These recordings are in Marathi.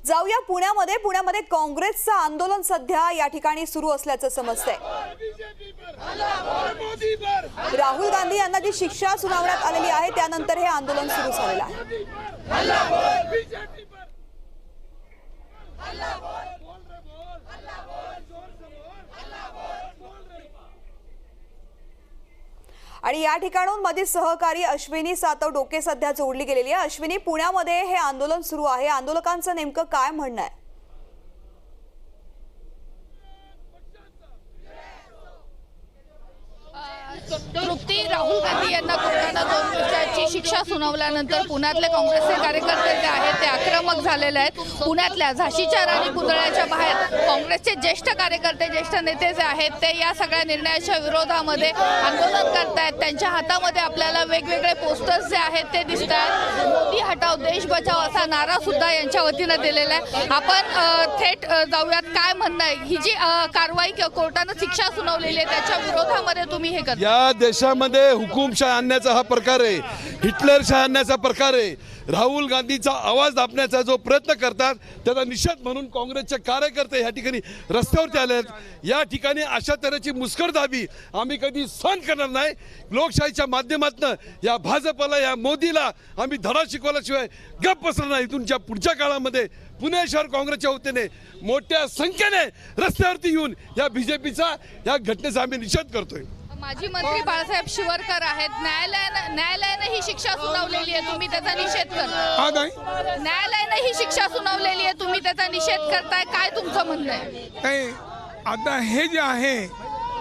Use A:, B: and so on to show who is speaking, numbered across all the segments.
A: जाऊया पुण्यामध्ये काँग्रेसचं आंदोलन सध्या या ठिकाणी सुरू असल्याचं समजतंय। राहुल गांधी यांना जी शिक्षा सुनावण्यात आलेली आहे त्यानंतर हे आंदोलन सुरू झालेलं आहे। आणि या ठिकाणून माझी सहकारी अश्विनी सातव डोके सध्या जोडली गेलेली आहे। अश्विनी, पुण्यामध्ये हे आंदोलन सुरू आहे, आंदोलकांचं नेमकं काय म्हणणं आहे?
B: तृप्ती, राहुल गांधी यांना कोर्टाने 2 वर्षाची शिक्षा सुनावल्यानंतर पुण्यातले काँग्रेसचे कार्यकर्ते जे आहेत ते आक्रमक झालेले आहेत। पुण्यातल्या झाशीच्या राणी पुतळ्याच्या बाहेर काँग्रेसचे ज्येष्ठ कार्यकर्ते, ज्येष्ठ नेते जे आहेत ते या सगळ्या निर्णयाच्या विरोधामध्ये आंदोलन करतायत। त्यांच्या हातामध्ये आपल्याला वेगवेगळे पोस्टर्स जे आहेत ते दिसतात। मोदी हटाव देश बचाव असा नारा सुद्धा यांच्या वतीने दिलेला आहे। आपण थेट जाऊयात, काय म्हणणं आहे? ही जी कारवाई कोर्टाने शिक्षा सुनावलेली आहे त्याच्या विरोधामध्ये तुम्ही हे करता?
C: या देशामध्ये हुकुमशाही आणण्याचा हा प्रकार आहे, हिटलरशाही आणण्याचा प्रकार आहे। राहुल गांधीचा आवाज दाबण्याचा जो प्रयत्न करतात त्याचा निषेध म्हणून काँग्रेसचे कार्यकर्ते या ठिकाणी रस्त्यावरती आले आहेत। या ठिकाणी अशा तऱ्हेची मुस्करदाबी आम्ही कधी सहन करणार नाही। लोकशाहीच्या माध्यमातून या भाजपला, या मोदीला आम्ही धडा शिकवल्याशिवाय गप्प बसणार नाही। इथूनच्या पुढच्या काळामध्ये पुणे शहर काँग्रेसच्या वतीने मोठ्या संख्येने रस्त्यावरती येऊन या बीजेपीचा या घटनेचा आम्ही निषेध करतोय।
B: माजी मंत्री बाळासाहेब शिवरकर आहेत। न्यायालयाने ही शिक्षा सुनावलेली आहे, तुम्ही त्याचा निषेध करताय? न्यायालयाने ही शिक्षा सुनावलेली आहे, तुम्ही त्याचा निषेध करताय, काय तुमचं म्हणणं आहे?
D: आता हे जे आहे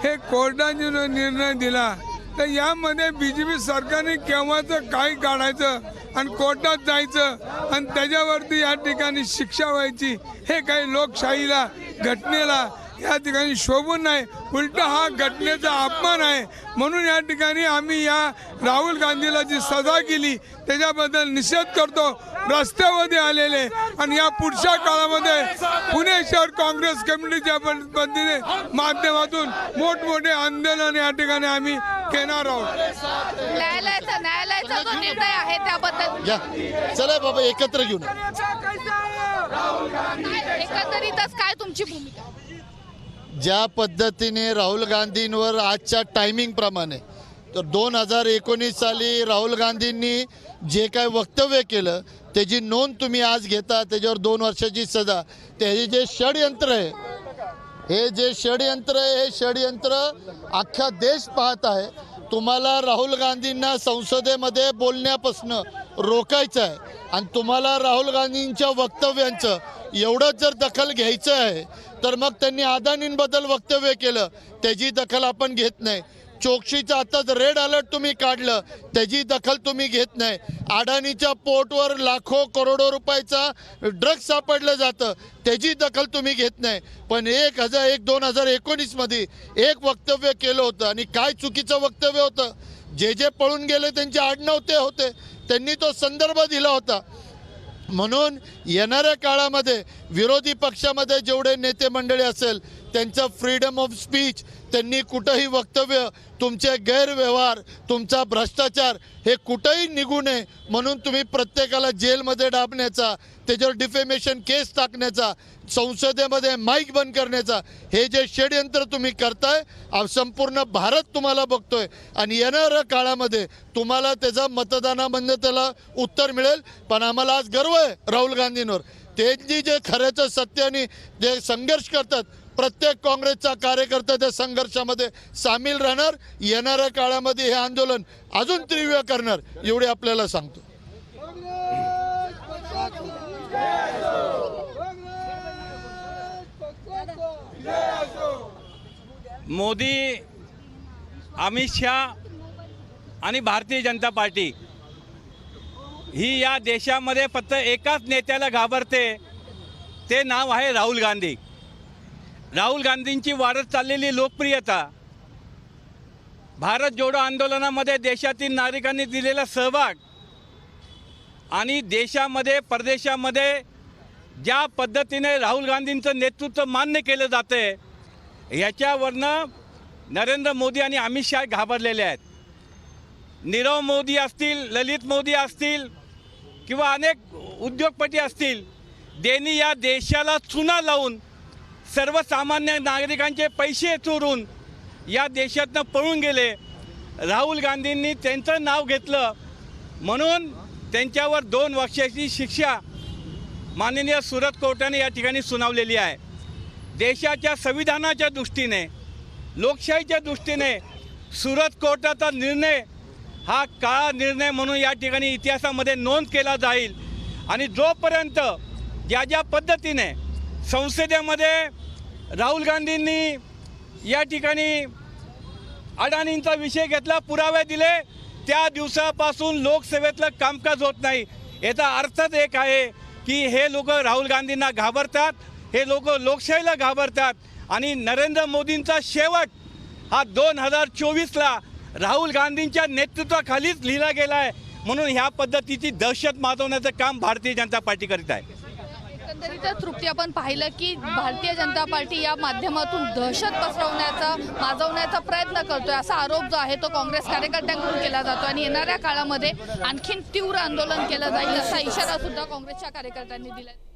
D: हे कोर्टाने जो निर्णय दिला तर यामध्ये बीजेपी सरकारने केव्हाचं काय काढायचं आणि कोर्टात जायचं आणि त्याच्यावरती या ठिकाणी शिक्षा व्हायची, हे काही लोकशाहीला, घटनेला या ठिकाणी शोभून नाही, उलट हा घटनेचा अपमान आहे। म्हणून या ठिकाणी आम्ही या राहुल गांधीला जी सजा केली त्याच्याबद्दल निषेध करतो, रस्त्यामध्ये आलेले आणि या पुढच्या काळामध्ये पुणे शहर काँग्रेस कमिटीच्या पद्धतीने माध्यमातून मोठमोठे आंदोलन या ठिकाणी आम्ही घेणार आहोत।
B: न्यायालयाचा जो निर्णय आहे त्याबद्दल
E: चला बाबा एकत्र घेऊन
B: एकंदरीतच काय तुमची भूमिका?
E: ज्या पद्धतीने राहुल गांधींवर आजच्या टायमिंग प्रमाणे तर 2019 साली राहुल गांधींनी जे काय वक्तव्य केलं त्याची नोंद तुम्ही आज घेता, त्याच्यावर 2 वर्षाची सजा। ते जे षडयंत्र आहे, हे जे षडयंत्र आहे, हे षडयंत्र अख्खा देश पाहत आहे। तुम्हाला राहुल गांधींना संसदेमध्ये बोलण्यापासून रोकायचं आहे आणि तुम्हाला राहुल गांधींच्या वक्तव्यांचं एवढंच जर दखल घ्यायचं आहे तर मग त्यांनी अदानींबद्दल वक्तव्य केलं, त्याची दखल आपण घेत नाही। चोक्सीचं आताच रेड अलर्ट तुम्ही काढलं, त्याची दखल तुम्ही घेत नाही। अडाणीच्या पोर्टवर लाखो करोडो रुपयाचा ड्रग्ज सापडलं जातं, त्याची दखल तुम्ही घेत नाही। पण 2019 मध्ये एक वक्तव्य केलं होतं आणि काय चुकीचं वक्तव्य होतं, जे पळून गेले त्यांचे आडनाव ते होते, त्यांनी तो संदर्भ दिला होता। म्हणून येणाऱ्या काळामध्ये विरोधी पक्षामध्ये जेवढे नेते मंडळी असेल त्यांचं फ्रीडम ऑफ स्पीच, त्यांनी कुठंही वक्तव्य, तुमचे गैरव्यवहार, तुमचा भ्रष्टाचार हे कुठंही निघू नये म्हणून तुम्ही प्रत्येकाला जेलमध्ये डाबण्याचा, त्याच्यावर डिफेमेशन केस टाकण्याचा, संसदेमध्ये माईक बंद करण्याचा हे जे षडयंत्र तुम्ही करताय संपूर्ण भारत तुम्हाला बघतोय आणि येणाऱ्या काळामध्ये तुम्हाला त्याचा मतदानामध्ये त्याला उत्तर मिळेल। पण आम्हाला आज गर्व आहे राहुल गांधींवर, त्यांनी जे खऱ्याचं सत्याने जे संघर्ष करतात, प्रत्येक काँग्रेसचा कार्यकर्ता त्या संघर्षामध्ये सामील राहणार। येणाऱ्या काळामध्ये हे आंदोलन अजून तीव्र करणार एवढे आपल्याला सांगतो।
F: मोदी, अमित शाह आणि भारतीय जनता पार्टी ही या देशामध्ये फक्त एकाच नेत्याला घाबरते, ते नाव आहे राहुल गांधी। राहुल गांधींची वाढत चाललेली लोकप्रियता, भारत जोडो आंदोलनामध्ये देशातील नागरिकांनी दिलेला सहभाग आणि देशामध्ये परदेशामध्ये ज्या पद्धतीने राहुल गांधींचं नेतृत्व मान्य केलं जाते याच्यावरनं नरेंद्र मोदी आणि अमित शाह घाबरलेले आहेत। नीरव मोदी असतील, ललित मोदी असतील किंवा अनेक उद्योगपती असतील, त्यांनी या देशाला चुना लावून सर्वसामान्य नागरिकांचे पैसे चोरून या देशातनं पळून गेले. राहुल गांधींनी त्यांचं नाव घेतलं म्हणून त्यांच्यावर 2 वर्षाची शिक्षा माननीय सुरत कोर्टाने या ठिकाणी सुनावलेली आहे. देशाच्या संविधानाच्या दृष्टीने, लोकशाहीच्या दृष्टीने सुरत कोर्टाचा निर्णय हा काळा निर्णय म्हणून या ठिकाणी इतिहासामध्ये नोंद केला जाईल. आणि जोपर्यंत ज्या पद्धतीने संसदेमध्ये राहुल गांधींनी या ठिकाणी अडाणींचा विषय घेतला, पुरावे दिले, त्या दिवसापासून लोकसभेतलं कामकाज होत नाही. याचा अर्थच एक आहे की हे लोक राहुल गांधींना घाबरतात, हे लोक लोकशाहीला घाबरतात. आणि नरेंद्र मोदींचा शेवट हा 2024ला राहुल गांधींच्या नेतृत्वाखालीच लिहिला गेला आहे. म्हणून ह्या पद्धतीची दहशत माजवण्याचं काम भारतीय जनता पार्टी करीत आहे.
B: एकंदरीत तृप्ती, आपण पाहिलं की भारतीय जनता पार्टी या माध्यमातून दहशत पसरवण्याचा, माजवण्याचा प्रयत्न करतोय असा आरोप जो आहे तो काँग्रेस कार्यकर्त्यांकडून केला जातो आणि येणाऱ्या काळामध्ये आणखीन तीव्र आंदोलन केलं जाईल असा इशारा सुद्धा काँग्रेसच्या कार्यकर्त्यांनी दिला.